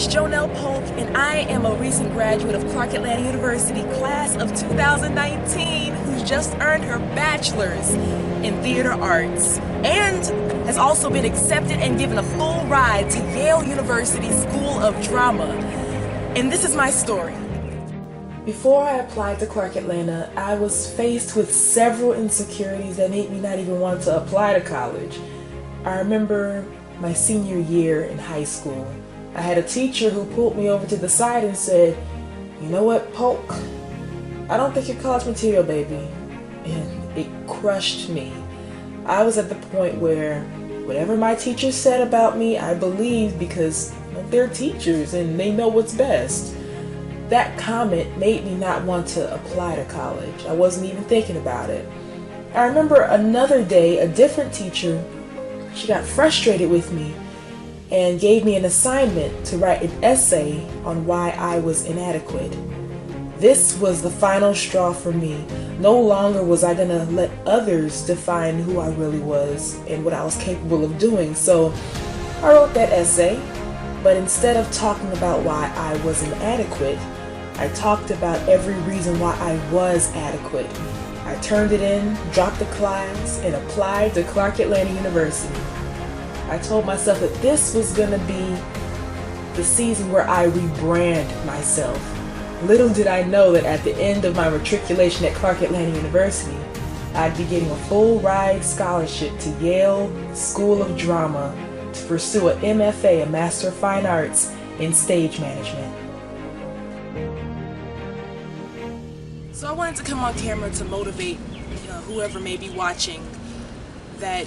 is Joanelle Polk, and I am a recent graduate of Clark Atlanta University, class of 2019, who's just earned her bachelor's in theater arts, and has also been accepted and given a full ride to Yale University School of Drama. And this is my story. Before I applied to Clark Atlanta, I was faced with several insecurities that made me not even want to apply to college. I remember my senior year in high school. I had a teacher who pulled me over to the side and said, "You know what, Polk? I don't think you're college material, baby." And it crushed me. I was at the point where whatever my teacher said about me, I believed because they're teachers and they know what's best. That comment made me not want to apply to college. I wasn't even thinking about it. I remember another day, a different teacher, she got frustrated with me and gave me an assignment to write an essay on why I was inadequate. This was the final straw for me. No longer was I gonna let others define who I really was and what I was capable of doing. So I wrote that essay, but instead of talking about why I was inadequate, I talked about every reason why I was adequate. I turned it in, dropped the class, and applied to Clark Atlanta University. I told myself that this was going to be the season where I rebrand myself. Little did I know that at the end of my matriculation at Clark Atlanta University, I'd be getting a full ride scholarship to Yale School of Drama to pursue an MFA, a Master of Fine Arts, in Stage Management. So I wanted to come on camera to motivate whoever may be watching that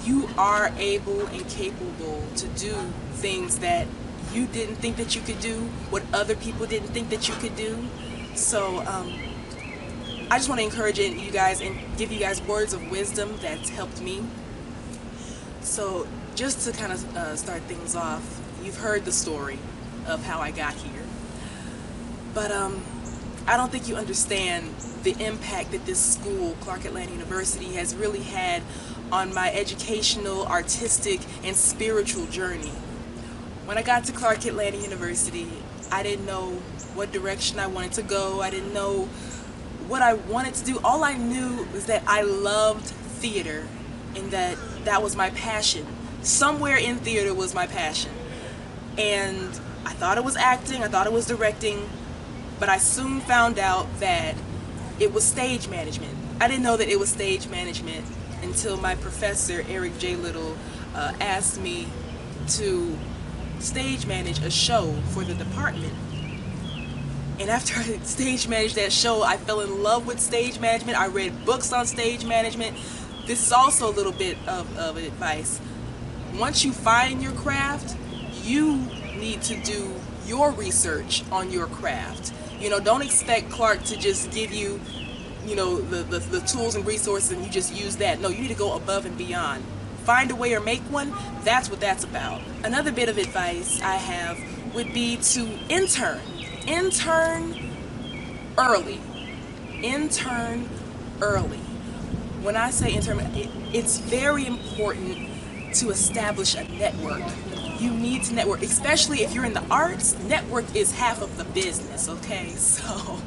you are able and capable to do things that you didn't think that you could do, what other people didn't think that you could do. So I just want to encourage you guys and give you guys words of wisdom that's helped me. So just to kind of start things off, you've heard the story of how I got here. But I don't think you understand the impact that this school, Clark Atlanta University, has really had on my educational, artistic, and spiritual journey. When I got to Clark Atlanta University, I didn't know what direction I wanted to go. I didn't know what I wanted to do. All I knew was that I loved theater and that was my passion. Somewhere in theater was my passion. And I thought it was acting, I thought it was directing, but I soon found out that it was stage management. I didn't know that it was stage management until my professor, Eric J. Little, asked me to stage manage a show for the department. And after I stage managed that show, I fell in love with stage management. I read books on stage management. This is also a little bit of advice. Once you find your craft, you need to do your research on your craft. Don't expect Clark to just give you, the tools and resources and you just use that. No, you need to go above and beyond. Find a way or make one. That's what that's about. Another bit of advice I have would be to intern. Intern early. Intern early. When I say intern, it's very important to establish a network. You need to network, especially if you're in the arts. Network is half of the business, okay? So,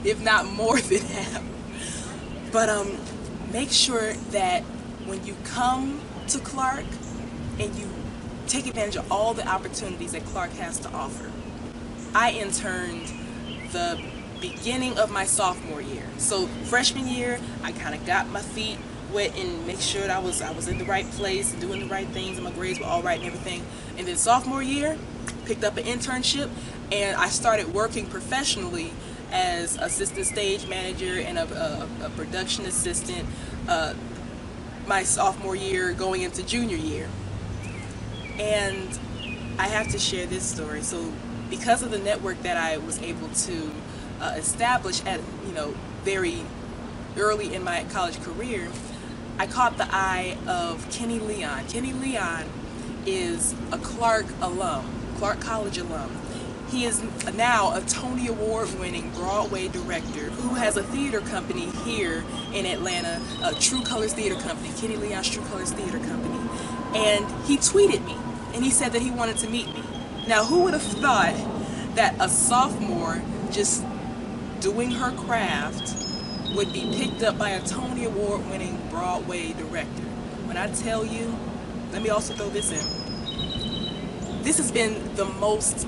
if not more than half. But make sure that when you come to Clark and you take advantage of all the opportunities that Clark has to offer. I interned the beginning of my sophomore year. So freshman year, I kind of got my feet wet and make sure that I was in the right place and doing the right things and my grades were all right and everything. And then sophomore year, picked up an internship and I started working professionally as assistant stage manager and a production assistant my sophomore year going into junior year. And I have to share this story. So because of the network that I was able to establish at very early in my college career, I caught the eye of Kenny Leon. Kenny Leon is a Clark alum, Clark College alum. He is now a Tony Award-winning Broadway director who has a theater company here in Atlanta, True Colors Theater Company, Kenny Leon's True Colors Theater Company. And he tweeted me, and he said that he wanted to meet me. Now, who would have thought that a sophomore just doing her craft would be picked up by a Tony Award winning Broadway director? When I tell you, let me also throw this in. This has been the most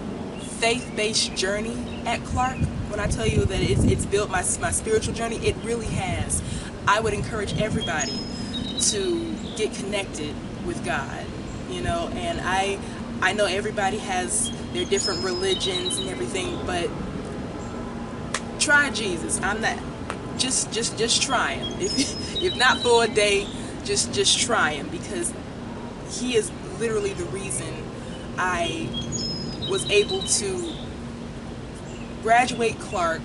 faith-based journey at Clark. When I tell you that it's built my spiritual journey, it really has. I would encourage everybody to get connected with God, you know, and I know everybody has their different religions and everything, but try Jesus. I'm not just try him. If not for a day, just try him, because he is literally the reason I was able to graduate Clark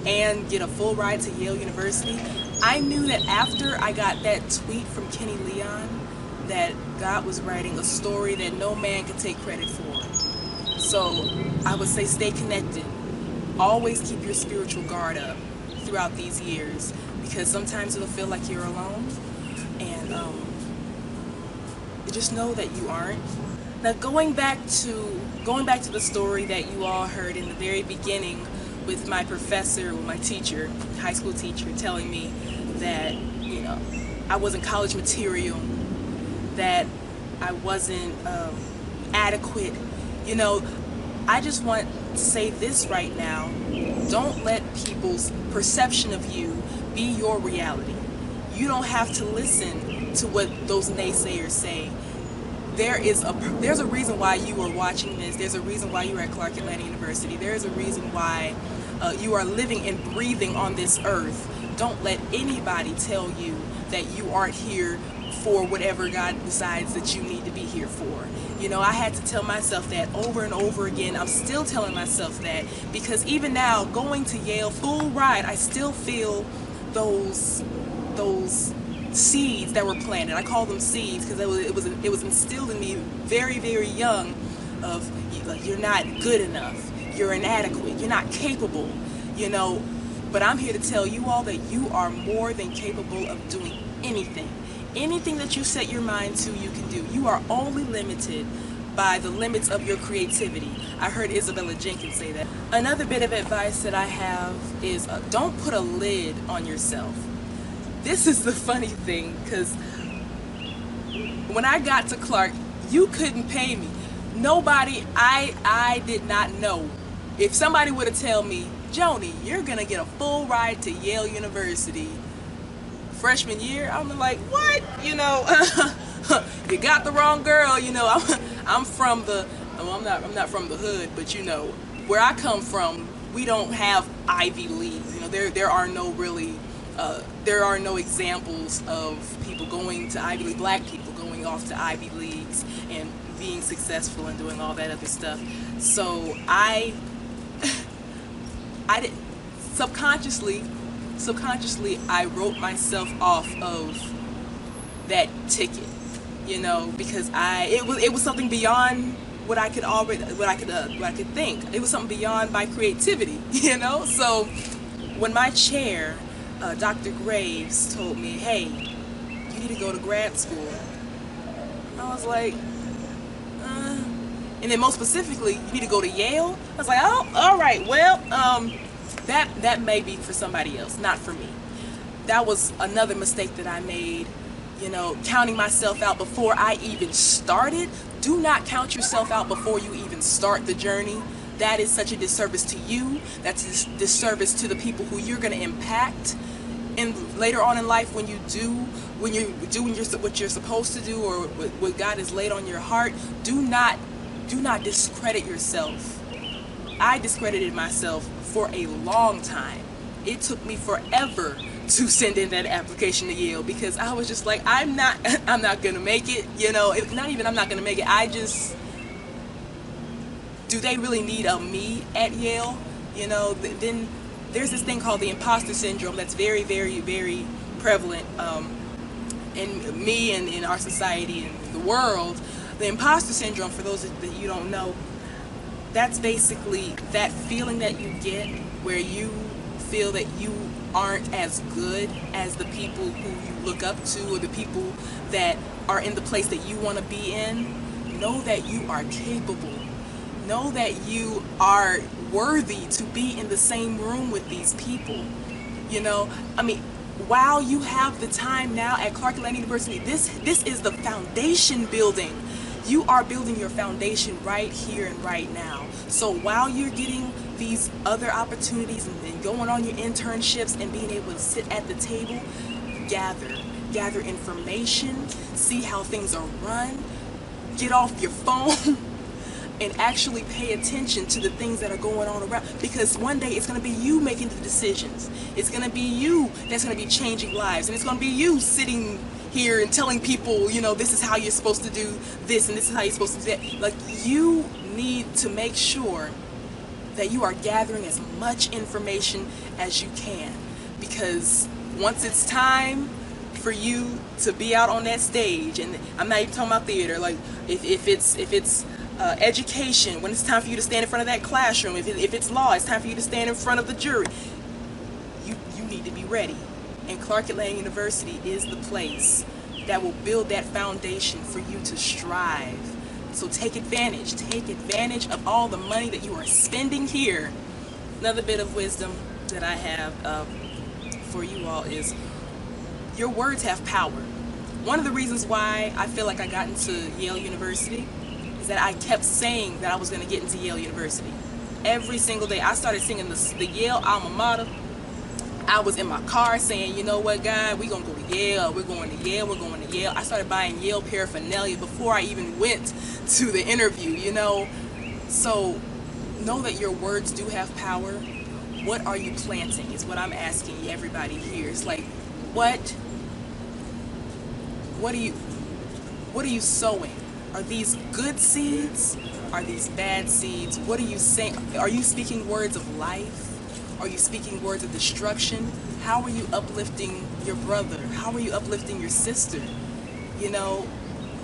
and get a full ride to Yale University. I knew that after I got that tweet from Kenny Leon that God was writing a story that no man could take credit for. So I would say stay connected. Always keep your spiritual guard up throughout these years, because sometimes it'll feel like you're alone, and just know that you aren't. Now, going back to the story that you all heard in the very beginning with my professor, with my teacher, high school teacher, telling me that, you know, I wasn't college material, that I wasn't adequate. You know, I just want to say this right now. Don't let people's perception of you be your reality. You don't have to listen to what those naysayers say. There's a reason why you are watching this. There's a reason why you're at Clark Atlanta University. There is a reason why you are living and breathing on this earth. Don't let anybody tell you that you aren't here for whatever God decides that you need to be here for. You know, I had to tell myself that over and over again. I'm still telling myself that, because even now, going to Yale full ride, I still feel those seeds that were planted. I call them seeds because it was instilled in me very, very young of, like, you're not good enough, you're inadequate, you're not capable, you know. But I'm here to tell you all that you are more than capable of doing anything. Anything that you set your mind to, you can do. You are only limited by the limits of your creativity. I heard Isabella Jenkins say that. Another bit of advice that I have is don't put a lid on yourself. This is the funny thing, because when I got to Clark, you couldn't pay me. Nobody, I did not know. If somebody would have told me, Joni, you're gonna get a full ride to Yale University freshman year, I'm like, what? You know, you got the wrong girl. You know, I'm from the, well, I'm not from the hood, but you know, where I come from, we don't have Ivy Leagues. You know, there are no really, there are no examples of people going to Ivy League, black people going off to Ivy Leagues and being successful and doing all that other stuff. So I didn't, subconsciously I wrote myself off of that ticket, you know, because it was something beyond what I could think. It was something beyond my creativity, you know. So when my chair, Dr. Graves, told me, hey, you need to go to grad school, I was like, and then most specifically, you need to go to Yale. I was like, oh, all right, well, that may be for somebody else, not for me. That was another mistake that I made, you know, counting myself out before I even started. Do not count yourself out before you even start the journey. That is such a disservice to you. That's a disservice to the people who you're going to impact. And later on in life, when you're doing what you're supposed to do, or what God has laid on your heart, do not discredit yourself. I discredited myself for a long time. It took me forever to send in that application to Yale, because I was just like, I'm not gonna make it, you know. Not even I'm not gonna make it, do they really need a me at Yale? You know, then there's this thing called the imposter syndrome that's very, very, very prevalent in me and in our society and the world. The imposter syndrome, for those that you don't know, that's basically that feeling that you get where you feel that you aren't as good as the people who you look up to, or the people that are in the place that you want to be in. Know that you are capable. Know that you are worthy to be in the same room with these people. You know, I mean, while you have the time now at Clark Atlanta University, this is the foundation building. You are building your foundation right here and right now. So while you're getting these other opportunities and going on your internships and being able to sit at the table, gather information, see how things are run, get off your phone and actually pay attention to the things that are going on around, because one day it's going to be you making the decisions. It's going to be you that's going to be changing lives, and it's going to be you sitting here and telling people, you know, this is how you're supposed to do this and this is how you're supposed to do that. Like, you need to make sure that you are gathering as much information as you can, because once it's time for you to be out on that stage, and I'm not even talking about theater, like if it's education, when it's time for you to stand in front of that classroom, if it's law, it's time for you to stand in front of the jury, you need to be ready. And Clark Atlanta University is the place that will build that foundation for you to strive. So take advantage of all the money that you are spending here. Another bit of wisdom that I have for you all is your words have power. One of the reasons why I feel like I got into Yale University is that I kept saying that I was going to get into Yale University. Every single day I started singing the Yale alma mater. I was in my car saying, you know what, God, we're going to go to Yale, we're going to Yale, we're going to Yale. I started buying Yale paraphernalia before I even went to the interview, you know. So know that your words do have power. What are you planting is what I'm asking everybody here. It's like, what are you sowing? Are these good seeds? Are these bad seeds? What are you saying? Are you speaking words of life? Are you speaking words of destruction? How are you uplifting your brother? How are you uplifting your sister? You know,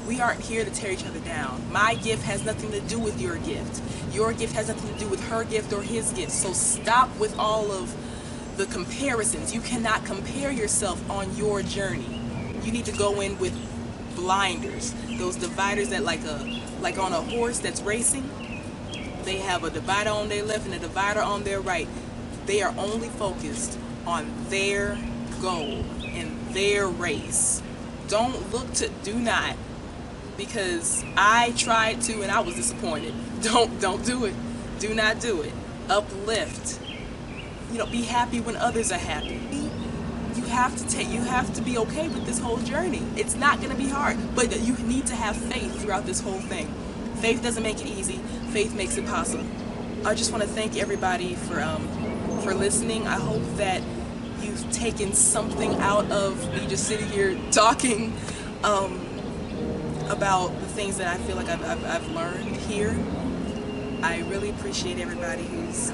we aren't here to tear each other down. My gift has nothing to do with your gift. Your gift has nothing to do with her gift or his gift. So stop with all of the comparisons. You cannot compare yourself on your journey. You need to go in with blinders, those dividers that like on a horse that's racing. They have a divider on their left and a divider on their right. They are only focused on their goal and their race. Do not, because I tried to and I was disappointed. Don't do it. Do not do it. Uplift. You know, be happy when others are happy. You have to be okay with this whole journey. It's not going to be hard, but you need to have faith throughout this whole thing. Faith doesn't make it easy. Faith makes it possible. I just want to thank everybody for listening. I hope that you've taken something out of me just sitting here talking about the things that I feel like I've learned here. I really appreciate everybody who's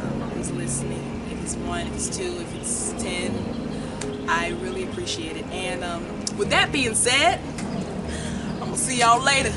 listening. If it's 1, if it's 2, if it's 10, I really appreciate it. And with that being said, I'm gonna see y'all later.